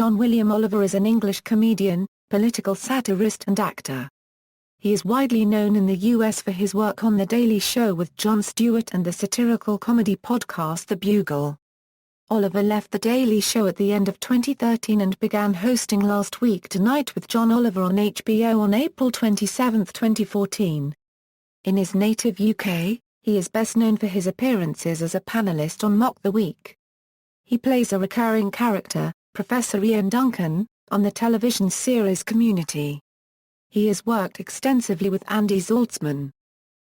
John William Oliver is an English comedian, political satirist and actor. He is widely known in the U.S. for his work on The Daily Show with Jon Stewart and the satirical comedy podcast The Bugle. Oliver left The Daily Show at the end of 2013 and began hosting Last Week Tonight with John Oliver on HBO on April 27, 2014. In his native UK, he is best known for his appearances as a panellist on Mock the Week. He plays a recurring character, Professor Ian Duncan, on the television series Community. He has worked extensively with Andy Zaltzman.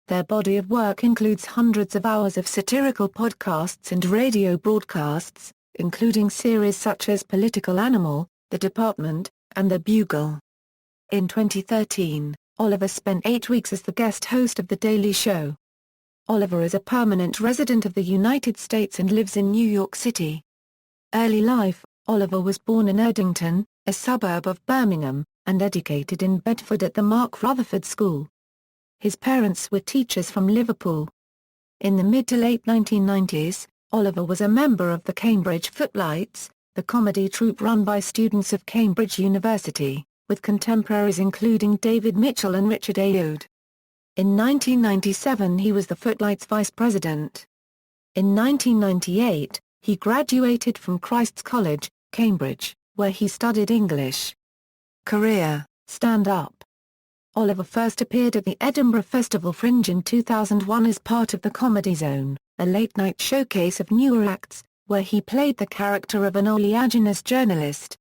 Their body of work includes hundreds of hours of satirical podcasts and radio broadcasts, including series such as Political Animal, The Department, and The Bugle. In 2013, Oliver spent 8 weeks as the guest host of The Daily Show. Oliver is a permanent resident of the United States and lives in New York City. Early life: Oliver was born in Erdington, a suburb of Birmingham, and educated in Bedford at the Mark Rutherford School. His parents were teachers from Liverpool. In the mid to late 1990s, Oliver was a member of the Cambridge Footlights, the comedy troupe run by students of Cambridge University, with contemporaries including David Mitchell and Richard Ayoade. In 1997 he was the Footlights vice president. In 1998, he graduated from Christ's College, Cambridge, where he studied English. Career: stand-up. Oliver first appeared at the Edinburgh Festival Fringe in 2001 as part of the Comedy Zone, a late-night showcase of newer acts, where he played the character of an oleaginous journalist.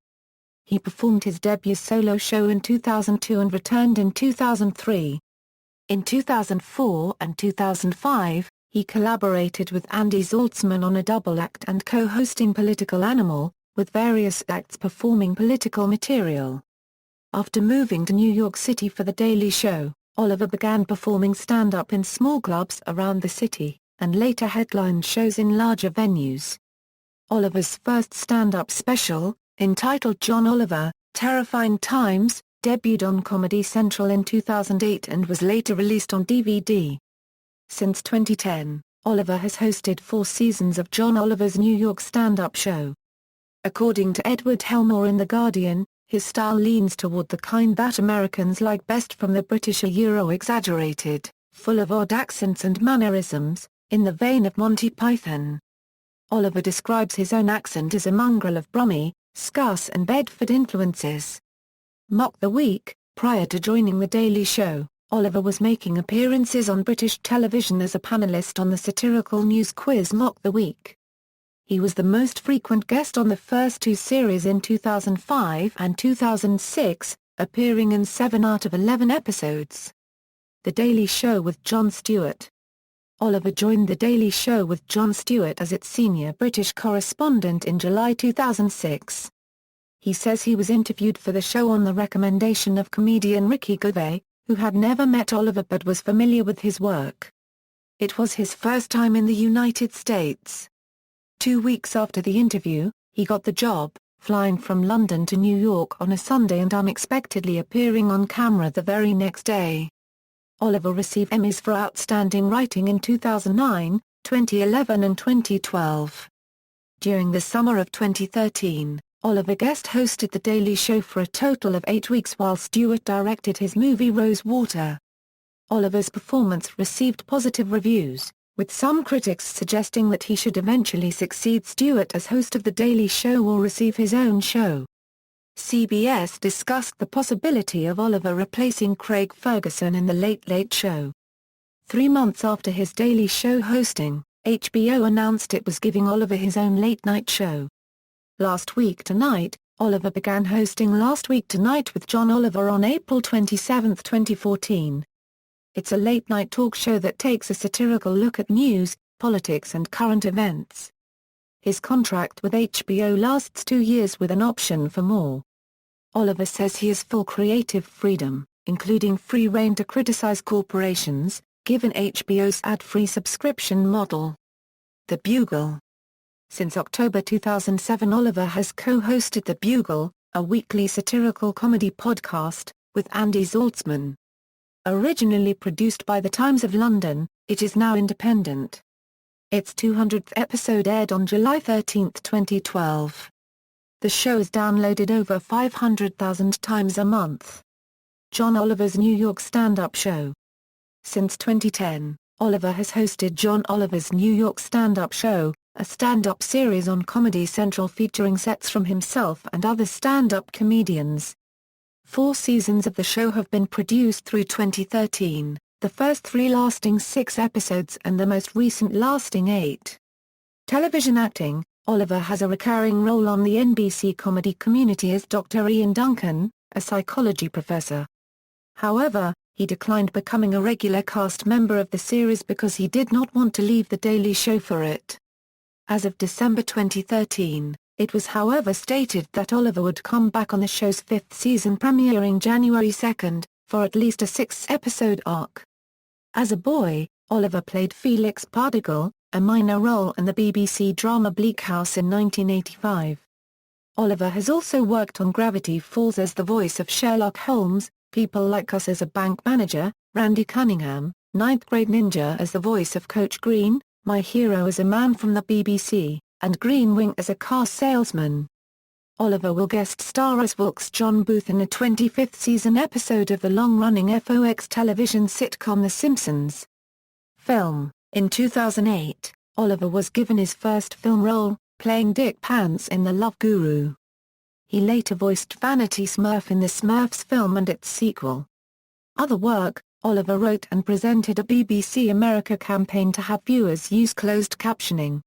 He performed his debut solo show in 2002 and returned in 2003. In 2004 and 2005, he collaborated with Andy Zaltzman on a double act and co-hosting Political Animal, with various acts performing political material. After moving to New York City for The Daily Show, Oliver began performing stand-up in small clubs around the city, and later headlined shows in larger venues. Oliver's first stand-up special, entitled John Oliver, Terrifying Times, debuted on Comedy Central in 2008 and was later released on DVD. Since 2010, Oliver has hosted 4 seasons of John Oliver's New York stand-up show. According to Edward Helmore in The Guardian, his style leans toward the kind that Americans like best from the British, exaggerated, full of odd accents and mannerisms, in the vein of Monty Python. Oliver describes his own accent as a mongrel of Brummie, Scouse and Bedford influences. Mock the Week: prior to joining The Daily Show, Oliver was making appearances on British television as a panellist on the satirical news quiz Mock the Week. He was the most frequent guest on the first 2 series in 2005 and 2006, appearing in 7 out of 11 episodes. The Daily Show with Jon Stewart. Oliver joined The Daily Show with Jon Stewart as its senior British correspondent in July 2006. He says he was interviewed for the show on the recommendation of comedian Ricky Gervais, who had never met Oliver but was familiar with his work. It was his first time in the United States. 2 weeks after the interview, he got the job, flying from London to New York on a Sunday and unexpectedly appearing on camera the very next day. Oliver received Emmys for Outstanding Writing in 2009, 2011 and 2012. During the summer of 2013, Oliver guest hosted The Daily Show for a total of 8 weeks while Stewart directed his movie Rosewater. Oliver's performance received positive reviews, with some critics suggesting that he should eventually succeed Stewart as host of The Daily Show or receive his own show. CBS discussed the possibility of Oliver replacing Craig Ferguson in The Late Late Show. 3 months after his Daily Show hosting, HBO announced it was giving Oliver his own late-night show. Last Week Tonight, Oliver began hosting Last Week Tonight with John Oliver on April 27, 2014. It's a late-night talk show that takes a satirical look at news, politics and current events. His contract with HBO lasts 2 years with an option for more. Oliver says he has full creative freedom, including free rein to criticize corporations, given HBO's ad-free subscription model. The Bugle. Since October 2007, Oliver has co-hosted The Bugle, a weekly satirical comedy podcast, with Andy Zaltzman. Originally produced by The Times of London, it is now independent. Its 200th episode aired on July 13, 2012. The show is downloaded over 500,000 times a month. John Oliver's New York stand-up show. Since 2010, Oliver has hosted John Oliver's New York stand-up show, a stand-up series on Comedy Central featuring sets from himself and other stand-up comedians. 4 seasons of the show have been produced through 2013, the first 3 lasting 6 episodes and the most recent lasting 8. Television acting. Oliver has a recurring role on the NBC comedy Community as Dr. Ian Duncan, a psychology professor. However, he declined becoming a regular cast member of the series because he did not want to leave The Daily Show for it. As of December 2013, it was however stated that Oliver would come back on the show's 5th season premiering January 2, for at least a 6-episode arc. As a boy, Oliver played Felix Pardiggle, a minor role in the BBC drama Bleak House in 1985. Oliver has also worked on Gravity Falls as the voice of Sherlock Holmes, People Like Us as a bank manager, Randy Cunningham, Ninth Grade Ninja as the voice of Coach Green, My Hero as a man from the BBC, and Green Wing as a car salesman. Oliver will guest star as Wilkes John Booth in a 25th season episode of the long-running FOX television sitcom The Simpsons. Film. In 2008, Oliver was given his first film role, playing Dick Pants in The Love Guru. He later voiced Vanity Smurf in the Smurfs film and its sequel. Other work. Oliver wrote and presented a BBC America campaign to have viewers use closed captioning.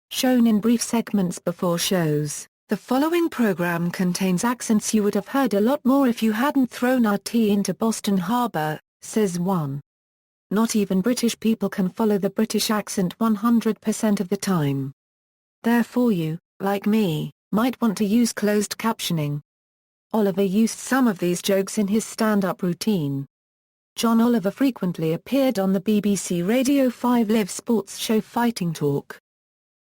Shown in brief segments before shows, the following program contains accents you would have heard a lot more if you hadn't thrown our tea into Boston Harbor, says one. Not even British people can follow the British accent 100% of the time. Therefore you, like me, might want to use closed captioning. Oliver used some of these jokes in his stand-up routine. John Oliver frequently appeared on the BBC Radio 5 live sports show Fighting Talk.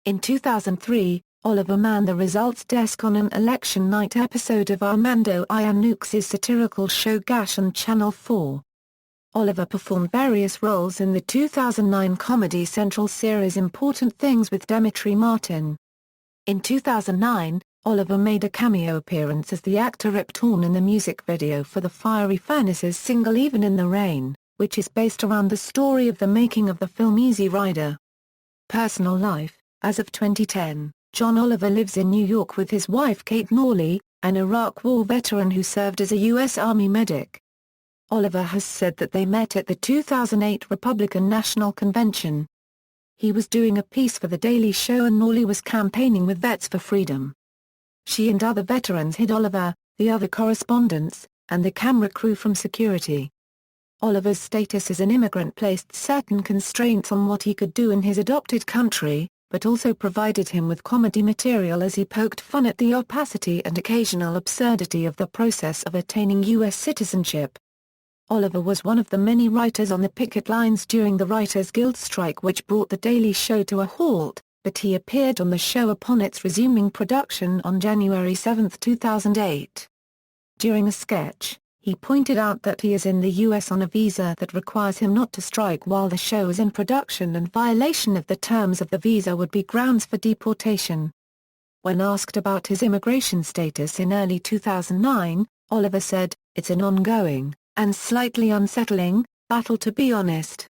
In 2003, Oliver manned the results desk on an election night episode of Armando Iannucci's satirical show Gash on Channel 4. Oliver performed various roles in the 2009 Comedy Central series Important Things with Demetri Martin. In 2009, Oliver made a cameo appearance as the actor Rip Torn in the music video for the Fiery Furnaces single Even in the Rain, which is based around the story of the making of the film Easy Rider. Personal life. As of 2010, John Oliver lives in New York with his wife Kate Norley, an Iraq War veteran who served as a U.S. Army medic. Oliver has said that they met at the 2008 Republican National Convention. He was doing a piece for The Daily Show and Norley was campaigning with Vets for Freedom. She and other veterans hid Oliver, the other correspondents, and the camera crew from security. Oliver's status as an immigrant placed certain constraints on what he could do in his adopted country, but also provided him with comedy material as he poked fun at the opacity and occasional absurdity of the process of attaining U.S. citizenship. Oliver was one of the many writers on the picket lines during the Writers Guild strike which brought The Daily Show to a halt, but he appeared on the show upon its resuming production on January 7, 2008. During a sketch, he pointed out that he is in the U.S. on a visa that requires him not to strike while the show is in production and violation of the terms of the visa would be grounds for deportation. When asked about his immigration status in early 2009, Oliver said, "It's an ongoing, and slightly unsettling, battle to be honest.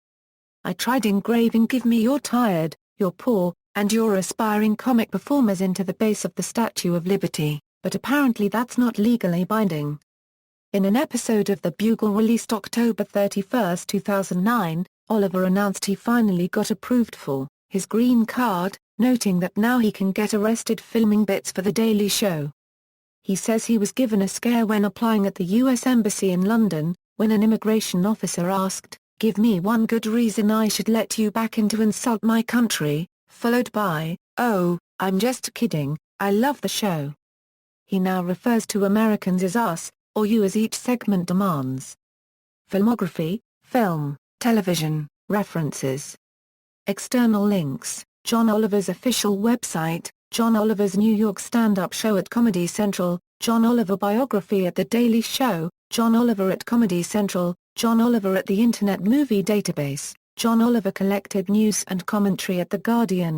I tried engraving Give Me Your Tired, Your Poor, and Your Aspiring comic performers into the base of the Statue of Liberty, but apparently that's not legally binding." In an episode of the Bugle released October 31, 2009, Oliver announced he finally got approved for his green card, noting that now he can get arrested filming bits for The Daily Show. He says he was given a scare when applying at the U.S. Embassy in London, when an immigration officer asked, "Give me one good reason I should let you back in to insult my country," followed by, "Oh, I'm just kidding, I love the show." He now refers to Americans as us, or you as each segment demands. Filmography, film, television, references. External links, John Oliver's official website, John Oliver's New York stand-up show at Comedy Central, John Oliver biography at The Daily Show, John Oliver at Comedy Central, John Oliver at the Internet Movie Database, John Oliver collected news and commentary at The Guardian.